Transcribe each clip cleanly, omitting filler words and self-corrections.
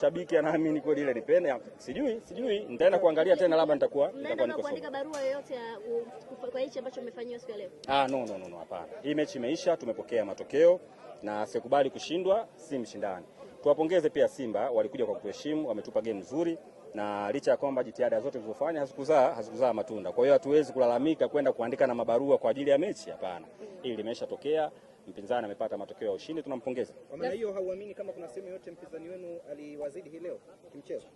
Shabiki anaamini kweli ile ni pene, sijui nitaenda kuangalia tena, labda nitakuwa niko kuandika barua yoyote kwa hichi ambacho umefanywa siku ya leo. No, hapana. Hii mechi imeisha, tumepokea matokeo na sikubali kushindwa, si mshindani. Tuwapongeze pia Simba, walikuja kwa kuheshimu, wametupa game nzuri na licha ya kwamba jitihada zote zilizofanya hazikuzaa matunda. Kwa hiyo hatuwezi kulalamika kwenda kuandika na mabarua kwa ajili ya mechi, hapana. Hili limeshatokea, mpinzani amepata matokeo ya ushindi, tunampongeza. Kwa maana hiyo hauamini kama kuna sehemu yote mpinzani wenu aliwazidi hii leo kimchezo?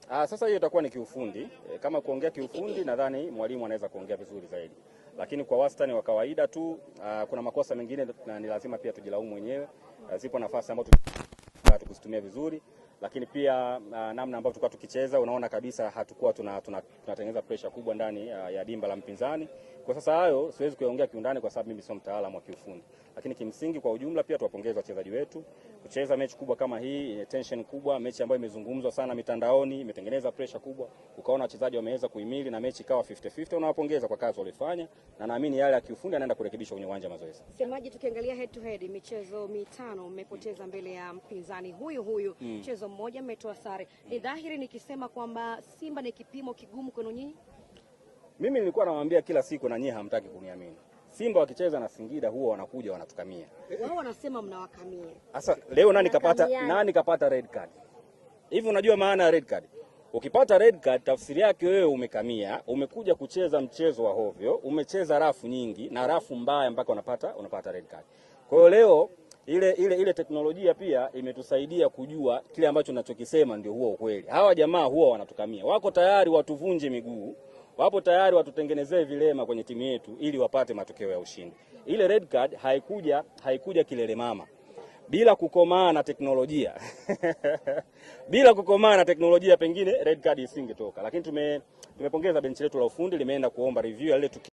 Sasa hiyo itakuwa ni kiufundi. Kama kuongea kiufundi, nadhani mwalimu anaweza kuongea vizuri zaidi. Lakini kwa wastani wa kawaida tu, kuna makosa mengine na ni lazima pia tujilaumu wenyewe. Zipo nafasi ambazo tukuzitumia vizuri, lakini pia namna ambavyo tulikuwa tukicheza, unaona kabisa hatukuwa tunatengeneza pressure kubwa ndani ya dimba la mpinzani. Kwa sasa hayo siwezi kuongea kiundani kwa sababu mimi sio mtaalamu wa kiufundi. Lakini kimsingi kwa ujumla pia tuwapongeze wachezaji wetu. Kucheza mechi kubwa kama hii yenye tension kubwa, mechi ambayo imezungumzwa sana mitandaoni, imetengeneza pressure kubwa. Ukaona wachezaji wameweza kuhimili na mechi ikawa 50-50, unawapongeza kwa kazi walifanya na naamini yale ya kiufundi anaenda kurekebishwa kwenye uwanja wa mazoezi. Semaji, tukiangalia head to head michezo mitano mmepoteza mbele ya mpinzani huyu. Mchezo mmoja mmetoa sare. Ni dhahiri nikisema kwamba Simba ni kipimo kigumu kwenu nyinyi? Mimi nilikuwa nawaambia kila siku na nyie hamtaki kuniamini. Simba wakicheza na Singida huwa wanakuja wanatukamia. Wao wanasema mnawakamia. Sasa leo nani kapata red card? Hivi unajua maana ya red card? Ukipata red card tafsiri yake wewe umekamia, umekuja kucheza mchezo wa hovyo, umecheza rafu nyingi na rafu mbaya mpaka unapata red card. Kwa hiyo leo ile teknolojia pia imetusaidia kujua kile ambacho ninachokisema ndio huo ukweli. Hawa jamaa huwa wanatukamia. Wako tayari watuvunje miguu. Wapo tayari watutengenezee vilema kwenye timu yetu ili wapate matokeo ya ushindi. Ile red card haikuja kilele mama. Bila kukomaa na teknolojia. Bila kukomaa na teknolojia pengine red card isingetoka. Lakini tumepongeza benchi letu la ufundi limeenda kuomba review ya ile